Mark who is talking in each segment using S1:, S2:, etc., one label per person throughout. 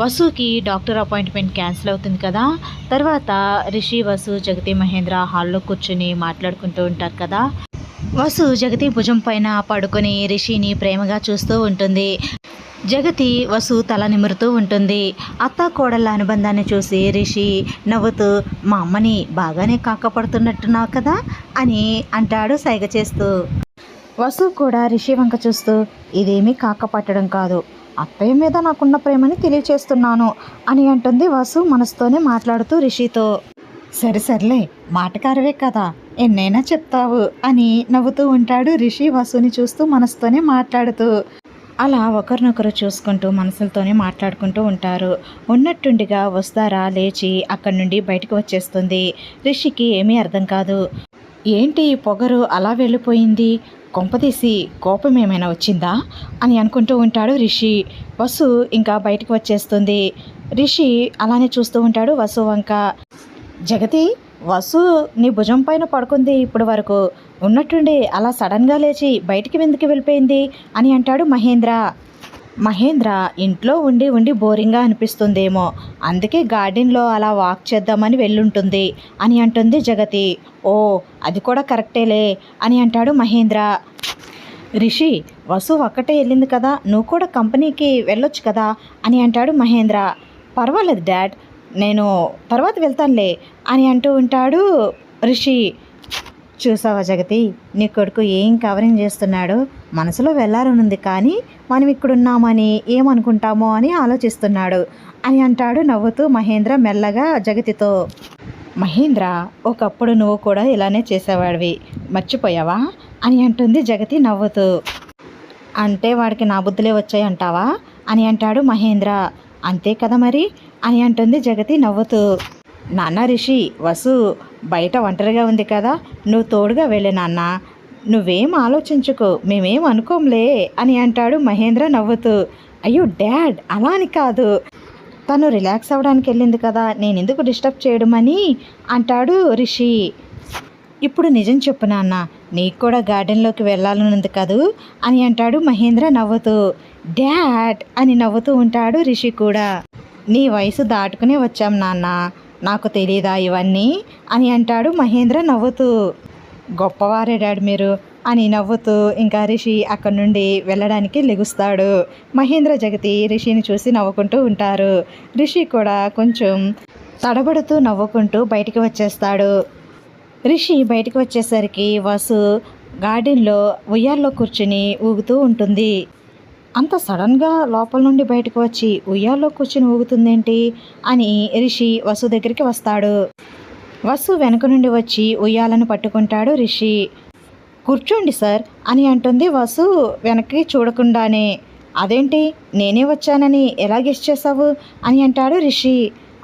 S1: వసుకి doctor appointment cancel అవుతుంది కదా. తర్వాత రిషి, వసు, జగతి, మహేంద్ర హాల్లో కూర్చుని మాట్లాడుకుంటూ ఉంటారు కదా. వసు జగతి భుజం పైన పడుకొని రిషిని ప్రేమగా చూస్తూ ఉంటుంది. జగతి వసు తల నిమురుతూ ఉంటుంది. అత్త కోడళ్ళ అనుబంధాన్ని చూసి రిషి నవ్వుతూ, మా అమ్మని బాగానే కాకపడుతున్నట్టున్నావు కదా అని అంటాడు సైగ చేస్తూ. వసు కూడా రిషి వంక చూస్తూ, ఇదేమీ కాకపట్టడం కాదు, అత్తయ్య మీద నాకున్న ప్రేమని తెలియచేస్తున్నాను అని అంటుంది వసు మనసుతోనే మాట్లాడుతూ రిషితో. సర్లే మాటకారవే కదా, ఎన్నైనా చెప్తావు అని నవ్వుతూ ఉంటాడు రిషి వసుని చూస్తూ మనసుతోనే మాట్లాడుతూ. అలా ఒకరినొకరు చూసుకుంటూ మనసులతోనే మాట్లాడుకుంటూ ఉంటారు. ఉన్నట్టుండిగా వస్తారా లేచి అక్కడి నుండి బయటకు వచ్చేస్తుంది. రిషికి ఏమీ అర్థం కాదు. ఏంటి పొగరు అలా వెళ్ళిపోయింది, కొంపతీసి కోపం ఏమైనా వచ్చిందా అని అనుకుంటూ ఉంటాడు రిషి. వసు ఇంకా బయటకు వచ్చేస్తుంది. రిషి అలానే చూస్తూ ఉంటాడు వసు వంక. జగతి, వసు నీ భుజం పైన పడుకుంది ఇప్పుడు వరకు, ఉన్నట్టుండి అలా సడన్గా లేచి బయటికి ఎందుకు వెళ్ళిపోయింది అని అంటాడు మహేంద్ర. మహేంద్ర ఇంట్లో ఉండి ఉండి బోరింగ్గా అనిపిస్తుందేమో, అందుకే గార్డెన్లో అలా వాక్ చేద్దామని వెళ్ళుంటుంది అని అంటుంది జగతి. ఓ అది కూడా కరెక్టేలే అని అంటాడు మహేంద్ర. రిషి, వసు ఒక్కటే వెళ్ళింది కదా, నువ్వు కూడా కంపెనీకి వెళ్ళొచ్చు కదా అని అంటాడు మహేంద్ర. పర్వాలేదు డాడ్, నేను తర్వాత వెళ్తానులే అని అంటూ ఉంటాడు రిషి. చూసావా జగతి, నీ కొడుకు ఏం కవరింగ్ చేస్తున్నాడు, మనసులో వెళ్ళాలనుంది కానీ మనం ఇక్కడున్నామని ఏమనుకుంటామో అని ఆలోచిస్తున్నాడు అని అంటాడు నవ్వుతూ మహేంద్ర మెల్లగా జగతితో. మహేంద్ర, ఒకప్పుడు నువ్వు కూడా ఇలానే చేసేవాడివి, మర్చిపోయావా అని అంటుంది జగతి నవ్వుతూ. అంటే వాడికి నా బుద్ధులే వచ్చాయి అంటావా అని అంటాడు మహేంద్ర. అంతే కదా మరి అని అంటుంది జగతి నవ్వుతూ. నాన్న రిషి, వసు బయట ఒంటరిగా ఉంది కదా, నువ్వు తోడుగా వెళ్ళే నాన్న, నువ్వేం ఆలోచించుకో, మేమేం అనుకోంలే అని అంటాడు మహేంద్ర నవ్వుతూ. అయ్యో డాడ్, అలా అని కాదు, తను రిలాక్స్ అవ్వడానికి వెళ్ళింది కదా, నేను ఎందుకు డిస్టర్బ్ చేయడం అని అంటాడు రిషి. ఇప్పుడు నిజం చెప్పు నాన్న, నీకు కూడా గార్డెన్లోకి వెళ్ళాలనుంది కదూ అని అంటాడు మహేంద్ర నవ్వుతూ. డాడ్ అని నవ్వుతూ ఉంటాడు రిషి కూడా. నీ వయసు దాటుకునే వచ్చాం నాన్న, నాకు తెలీదా ఇవన్నీ అని అంటాడు మహేంద్ర నవ్వుతూ. గొప్పవారే డాడ్ మీరు అని నవ్వుతూ ఇంకా రిషి అక్కడి నుండి వెళ్ళడానికి లెగుస్తాడు. మహేంద్ర, జగతి రిషిని చూసి నవ్వుకుంటూ ఉంటారు. రిషి కూడా కొంచెం తడబడుతూ నవ్వుకుంటూ బయటికి వచ్చేస్తాడు. రిషి బయటికి వచ్చేసరికి వసు గార్డెన్లో ఉయ్యాల్లో కూర్చుని ఊగుతూ ఉంటుంది. అంత సడన్గా లోపల నుండి బయటకు వచ్చి ఉయ్యాల్లో కూర్చుని ఊగుతుందేంటి అని రిషి వసు దగ్గరికి వస్తాడు. వసు వెనక నుండి వచ్చి ఉయ్యాలను పట్టుకుంటాడు రిషి. కూర్చోండి సార్ అని అంటుంది వసు వెనక్కి చూడకుండానే. అదేంటి, నేనే వచ్చానని ఎలా గెస్ చేసావు అని అంటాడు రిషి.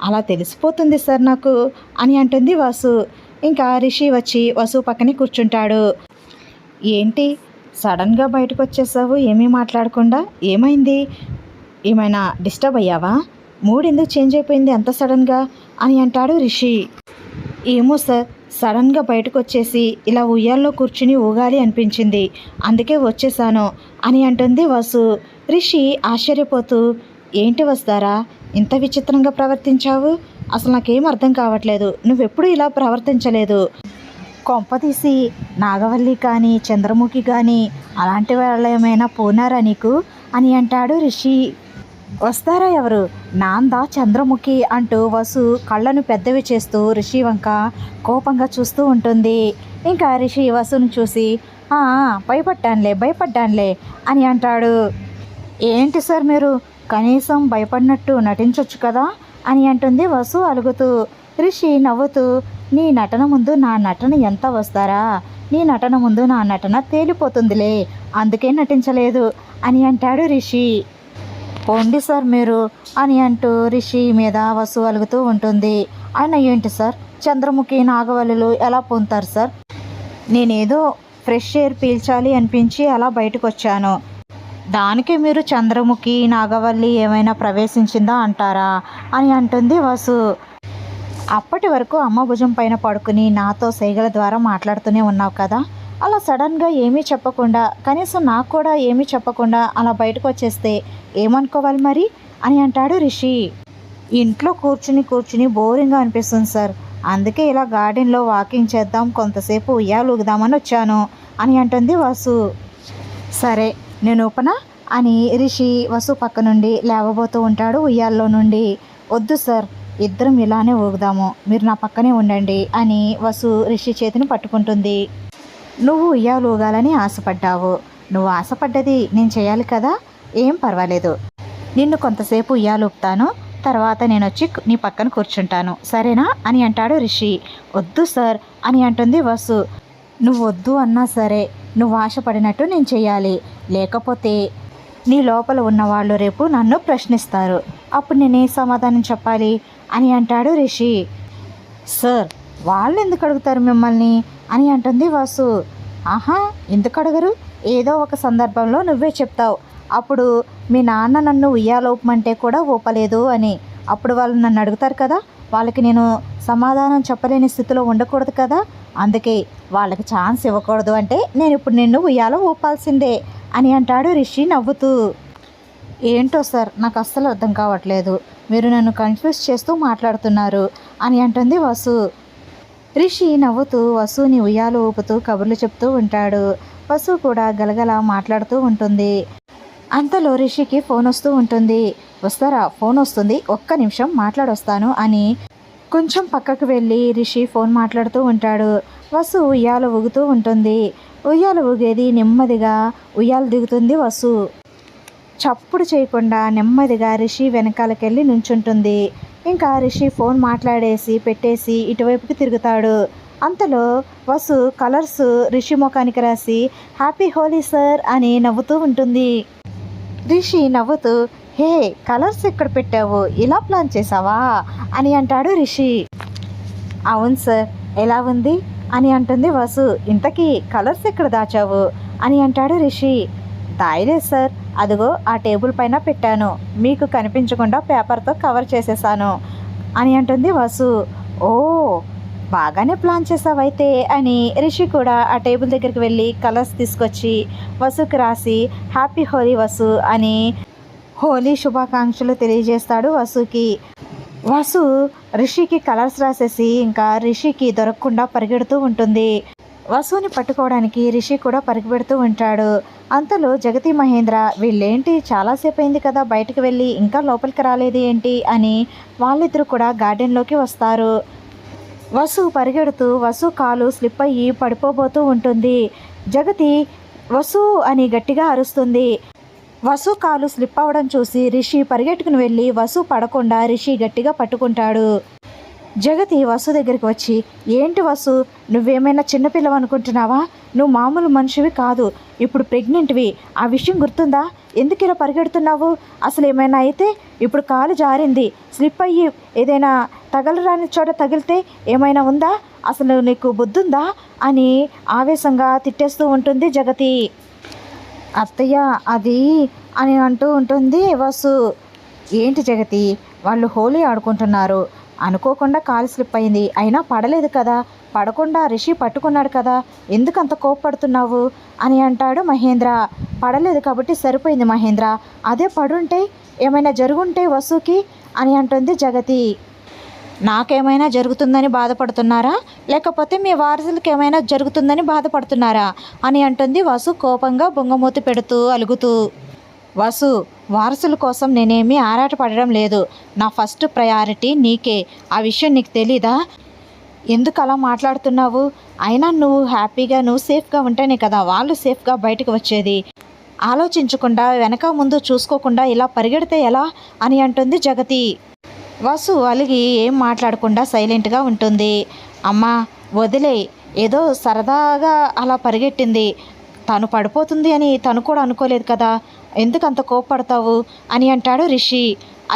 S1: అలా తెలిసిపోతుంది సార్ నాకు అని అంటుంది వసు. ఇంకా రిషి వచ్చి వసు పక్కనే కూర్చుంటాడు. ఏంటి సడన్గా బయటకు వచ్చేసావు, ఏమీ మాట్లాడకుండా, ఏమైంది, ఏమైనా డిస్టర్బ్ అయ్యావా, మూడ్ ఎందుకు చేంజ్ అయిపోయింది అంత సడన్గా అని అంటాడు రిషి. ఏమో సార్, సడన్గా బయటకు వచ్చేసి ఇలా ఉయ్యాల్లో కూర్చుని ఊగాలి అనిపించింది, అందుకే వచ్చేసాను అని అంటుంది వసు. రిషి ఆశ్చర్యపోతూ, ఏంటి వస్తారా ఇంత విచిత్రంగా ప్రవర్తించావు, అసలు నాకేం అర్థం కావట్లేదు, నువ్వెప్పుడు ఇలా ప్రవర్తించలేదు, కొంపతీసి నాగవల్లి కానీ చంద్రముఖి కానీ అలాంటి వాళ్ళు ఏమైనా పోనారా నీకు అని అంటాడు రిషి. వస్తారా ఎవరు, నాందా చంద్రముఖి అంటూ వసు కళ్ళను పెద్దవి చేస్తూ రిషి వంక కోపంగా చూస్తూ ఉంటుంది. ఇంకా రిషి వసును చూసి భయపడ్డానులే అని అంటాడు. ఏంటి సార్ మీరు, కనీసం భయపడినట్టు నటించవచ్చు కదా అని అంటుంది వసు అలుగుతూ. రిషి నవ్వుతూ, నీ నటన ముందు నా నటన ఎంత వస్తారా, నీ నటన ముందు నా నటన తేలిపోతుందిలే, అందుకే నటించలేదు అని అంటాడు రిషి. పోండి సార్ మీరు అని అంటూ రిషి మీద వసు అలుగుతూ ఉంటుంది. ఆయన ఏంటి సార్, చంద్రముఖి నాగవల్లులు ఎలా పొందుతారు సార్, నేనేదో ఫ్రెష్ ఎయిర్ పీల్చాలి అనిపించి అలా బయటకు వచ్చాను, దానికే మీరు చంద్రముఖి నాగవల్లి ఏమైనా ప్రవేశించిందా అంటారా అని అంటుంది వసు. అప్పటి వరకు అమ్మ భుజం పైన పడుకుని నాతో సైగల ద్వారా మాట్లాడుతూనే ఉన్నావు కదా, అలా సడన్గా ఏమీ చెప్పకుండా, కనీసం నాకు కూడా ఏమీ చెప్పకుండా అలా బయటకు వచ్చేస్తే ఏమనుకోవాలి మరి అని అంటాడు రిషి. ఇంట్లో కూర్చుని బోరింగ్గా అనిపిస్తుంది సార్, అందుకే ఇలా గార్డెన్లో వాకింగ్ చేద్దాం, కొంతసేపు ఉయ్యాలూగుదామని వచ్చాను అని అంటుంది వసు. సరే నేను ఊపనా అని రిషి వసు పక్క నుండి లేవబోతూ ఉంటాడు ఉయ్యాల్లో నుండి. వద్దు సార్, ఇద్దరం ఇలానే ఊగుదాము, మీరు నా పక్కనే ఉండండి అని వసు రిషి చేతిని పట్టుకుంటుంది. నువ్వు ఉయ్యాలు ఊగాలని ఆశపడ్డావు, నువ్వు ఆశపడ్డది నేను చేయాలి కదా, ఏం పర్వాలేదు, నిన్ను కొంతసేపు ఉయ్యాలు ఊపుతాను, తర్వాత నేను వచ్చి నీ పక్కన కూర్చుంటాను, సరేనా అని అంటాడు రిషి. వద్దు సార్ అని అంటుంది వసు. నువ్వు వద్దు అన్నా సరే, నువ్వు ఆశపడినట్టు నేను చేయాలి, లేకపోతే నీ లోపల ఉన్నవాళ్ళు రేపు నన్ను ప్రశ్నిస్తారు, అప్పుడు నేనే సమాధానం చెప్పాలి అని అంటాడు రిషి. సార్, వాళ్ళు ఎందుకు అడుగుతారు మిమ్మల్ని అని అంటుంది వసు. ఆహా, ఎందుకు అడగరు, ఏదో ఒక సందర్భంలో నువ్వే చెప్తావు, అప్పుడు మీ నాన్న నన్ను ఉయ్యాలోపమంటే కూడా ఊపలేదు అని, అప్పుడు వాళ్ళు నన్ను అడుగుతారు కదా, వాళ్ళకి నేను సమాధానం చెప్పలేని స్థితిలో ఉండకూడదు కదా, అందుకే వాళ్ళకి ఛాన్స్ ఇవ్వకూడదు అంటే నేను ఇప్పుడు నిన్ను ఉయ్యాలో ఊపాల్సిందే అని అంటాడు రిషి నవ్వుతూ. ఏంటో సార్, నాకు అస్సలు అర్థం కావట్లేదు, మీరు నన్ను కన్ఫ్యూజ్ చేస్తూ మాట్లాడుతున్నారు అని అంటుంది వసు. రిషి నవ్వుతూ వసుని ఉయ్యాలు ఊపుతూ కబుర్లు చెప్తూ ఉంటాడు. వసు కూడా గలగల మాట్లాడుతూ ఉంటుంది. అంతలో రిషికి ఫోన్ వస్తూ ఉంటుంది. వస్తారా, ఫోన్ వస్తుంది, ఒక్క నిమిషం మాట్లాడొస్తాను అని కొంచెం పక్కకు వెళ్ళి రిషి ఫోన్ మాట్లాడుతూ ఉంటాడు. వసు ఉయ్యాలు ఊగుతూ ఉంటుంది. ఉయ్యాలు ఊగేది నెమ్మదిగా ఉయ్యాలు దిగుతుంది వసు. చప్పుడు చేయకుండా నెమ్మదిగా రిషి వెనకాలకెళ్ళి నుంచుంటుంది. ఇంకా రిషి ఫోన్ మాట్లాడేసి పెట్టేసి ఇటువైపుకి తిరుగుతాడు. అంతలో వసు కలర్స్ రిషి ముఖానికి రాసి హ్యాపీ హోలీ సార్ అని నవ్వుతూ ఉంటుంది. రిషి నవ్వుతూ, హే, కలర్స్ ఎక్కడ పెట్టావు, ఇలా ప్లాన్ చేసావా అని అంటాడు రిషి. అవును సార్, ఎలా ఉంది అని అంటుంది వసు. ఇంతకీ కలర్స్ ఎక్కడ దాచావు అని అంటాడు రిషి. దాయలేదు సార్, అదిగో ఆ టేబుల్ పైన పెట్టాను, మీకు కనిపించకుండా పేపర్తో కవర్ చేసేసాను అని అంటుంది వసు. ఓ, బాగానే ప్లాన్ చేసావైతే అని రిషి కూడా ఆ టేబుల్ దగ్గరికి వెళ్ళి కలర్స్ తీసుకొచ్చి వసుకి రాసి హ్యాపీ హోలీ వసు అని హోలీ శుభాకాంక్షలు తెలియజేస్తాడు వసుకి. వసు రిషికి కలర్స్ రాసేసి ఇంకా రిషికి దొరకకుండా పరిగెడుతూ ఉంటుంది. వసుని పట్టుకోవడానికి రిషి కూడా పరిగెడుతూ ఉంటాడు. అంతలో జగతి మహేంద్ర, వీళ్ళేంటి చాలాసేపు అయింది కదా బయటకు వెళ్ళి ఇంకా లోపలికి రాలేదు ఏంటి అని వాళ్ళిద్దరూ కూడా గార్డెన్లోకి వస్తారు. వసు పరిగెడుతూ వసు కాలు స్లిప్ అయ్యి పడిపోబోతూ ఉంటుంది. జగతి వసు అని గట్టిగా అరుస్తుంది. వసు కాలు స్లిప్ అవ్వడం చూసి రిషి పరిగెట్టుకుని వెళ్ళి వసు పడకుండా రిషి గట్టిగా పట్టుకుంటాడు. జగతి వసు దగ్గరికి వచ్చి, ఏంటి వసు, నువ్వేమైనా చిన్నపిల్లవు అనుకుంటున్నావా, నువ్వు మామూలు మనిషివి కాదు, ఇప్పుడు ప్రెగ్నెంట్వి, ఆ విషయం గుర్తుందా, ఎందుకు ఇలా పరిగెడుతున్నావు, అసలు ఏమైనా అయితే, ఇప్పుడు కాలు జారింది, స్లిప్ అయ్యి ఏదైనా తగలరాని చోట తగిలితే ఏమైనా ఉందా, అసలు నీకు బుద్ధుందా అని ఆవేశంగా తిట్టేస్తూ ఉంటుంది జగతి. అత్తయ్య అది అని అంటూ ఉంటుంది వసు. ఏంటి జగతి, వాళ్ళు హోలీ ఆడుకుంటున్నారు, అనుకోకుండా కాలు స్లిప్ అయింది, అయినా పడలేదు కదా, పడకుండా రిషి పట్టుకున్నాడు కదా, ఎందుకు అంత కోప్పడుతున్నావు అని అంటాడు మహేంద్ర. పడలేదు కాబట్టి సరిపోయింది మహేంద్ర, అదే పడుంటే ఏమైనా జరుగుంటే వసుకి అని అంటుంది జగతి. నాకేమైనా జరుగుతుందని బాధపడుతున్నారా, లేకపోతే మీ వారసులకి ఏమైనా జరుగుతుందని బాధపడుతున్నారా అని అంటుంది వసు కోపంగా బొంగమూతి పెడుతూ అలుగుతూ. వసు, వారసుల కోసం నేనేమీ ఆరాటపడడం లేదు, నా ఫస్ట్ ప్రయారిటీ నీకే, ఆ విషయం నీకు తెలీదా, ఎందుకు అలా మాట్లాడుతున్నావు, అయినా నువ్వు హ్యాపీగా నువ్వు సేఫ్గా ఉంటేనే కదా వాళ్ళు సేఫ్గా బయటకు వచ్చేది, ఆలోచించకుండా వెనక ముందు చూసుకోకుండా ఇలా పరిగెడితే ఎలా అని అంటుంది జగతి. వసు అలిగి ఏం మాట్లాడకుండా సైలెంట్గా ఉంటుంది. అమ్మా వదిలే, ఏదో సరదాగా అలా పరిగెట్టింది, తను పడిపోతుంది అని తను కూడా అనుకోలేదు కదా, ఎందుకు అంత కోప్పడతావు అని అంటాడు రిషి.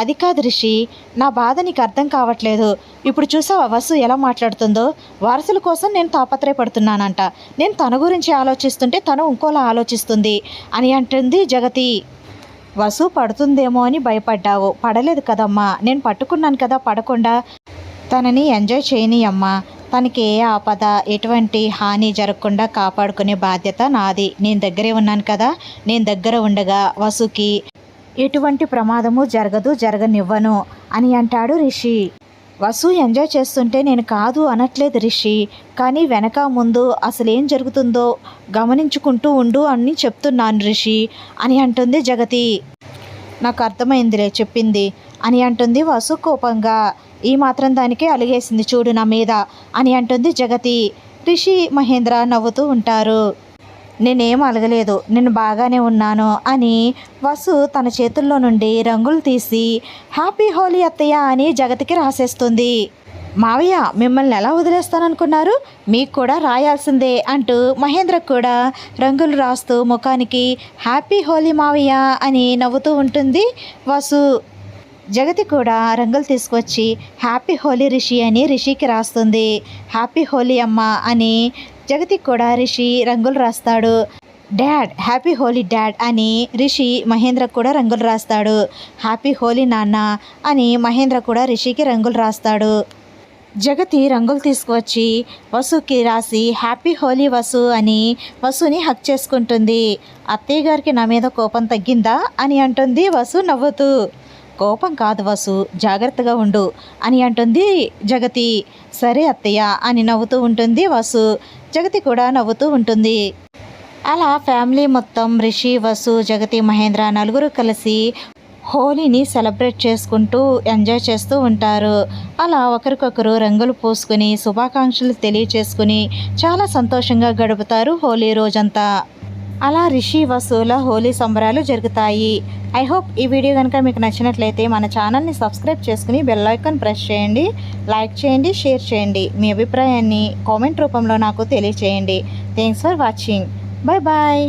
S1: అది కాదు రిషి, నా బాధ నీకు అర్థం కావట్లేదు, ఇప్పుడు చూసావా వసు ఎలా మాట్లాడుతుందో, వారసుల కోసం నేను తాపత్రయపడుతున్నానంట, నేను తన గురించి ఆలోచిస్తుంటే తను ఇంకోలా ఆలోచిస్తుంది అని అంటుంది జగతి. వసు పడుతుందేమో అని భయపడ్డావు, పడలేదు కదమ్మా, నేను పట్టుకున్నాను కదా పడకుండా, తనని ఎంజాయ్ చేయని అమ్మా, తనకి ఏ ఆపద ఎటువంటి హాని జరగకుండా కాపాడుకునే బాధ్యత నాది, నేను దగ్గరే ఉన్నాను కదా, నేను దగ్గర ఉండగా వసుకి ఎటువంటి ప్రమాదము జరగనివ్వను అని అంటాడు రిషి. వసు ఎంజాయ్ చేస్తుంటే నేను కాదు అనట్లేదు రిషి, కానీ వెనక ముందు అసలేం జరుగుతుందో గమనించుకుంటూ ఉండు అని చెప్తున్నాను రిషి అని అంటుంది జగతి. నాకు అర్థమైందిలే చెప్పింది అని అంటుంది వసు కోపంగా. ఈ మాత్రం దానికే అలిగేసింది చూడు నా మీద అని అంటుంది జగతి. రిషి మహేంద్ర నవ్వుతూ ఉంటారు. నేనేం అలగలేదు, నేను బాగానే ఉన్నాను అని వసు తన చేతుల్లో నుండి రంగులు తీసి హ్యాపీ హోలీ అత్తయ్య అని జగతికి రాసేస్తుంది. మావయ్య మిమ్మల్ని ఎలా వదిలేస్తాననుకున్నారు, మీకు కూడా రాయాల్సిందే అంటూ మహేంద్ర కూడా రంగులు రాస్తూ ముఖానికి హ్యాపీ హోలీ మావయ్య అని నవ్వుతూ ఉంటుంది వసు. జగతి కూడా రంగులు తీసుకొచ్చి హ్యాపీ హోలీ రిషి అని రిషికి రాస్తుంది. హ్యాపీ హోలీ అమ్మ అని జగతికి కూడా రిషి రంగులు రాస్తాడు. డాడ్ హ్యాపీ హోలీ డాడ్ అని రిషి మహేంద్ర కూడా రంగులు రాస్తాడు. హ్యాపీ హోలీ నాన్న అని మహేంద్ర కూడా రిషికి రంగులు రాస్తాడు. జగతి రంగులు తీసుకువచ్చి వసుకి రాసి హ్యాపీ హోలీ వసు అని వసుని హక్ చేసుకుంటుంది. అత్తయ్య గారికి నా మీద కోపం తగ్గిందా అని అంటుంది వసు నవ్వుతూ. కోపం కాదు వసు, జాగ్రత్తగా ఉండు అని అంటుంది జగతి. సరే అత్తయ్య అని నవ్వుతూ ఉంటుంది వసు. జగతి కూడా నవ్వుతూ ఉంటుంది. అలా ఫ్యామిలీ మొత్తం రిషి వసు జగతి మహేంద్ర నలుగురు కలిసి హోలీని సెలబ్రేట్ చేసుకుంటూ ఎంజాయ్ చేస్తూ ఉంటారు. అలా ఒకరికొకరు రంగులు పూసుకుని శుభాకాంక్షలు తెలియచేసుకుని చాలా సంతోషంగా గడుపుతారు హోలీ రోజంతా. అలా రిషి వసుల హోలీ సంబరాలు జరుగుతాయి. ఐ హోప్ ఈ వీడియో కనుక మీకు నచ్చినట్లయితే మన ఛానల్ని సబ్స్క్రైబ్ చేసుకుని బెల్ ఐకాన్ ప్రెస్ చేయండి, లైక్ చేయండి, షేర్ చేయండి. మీ అభిప్రాయాన్ని కామెంట్ రూపంలో నాకు తెలియచేయండి. Thanks for watching. Bye bye.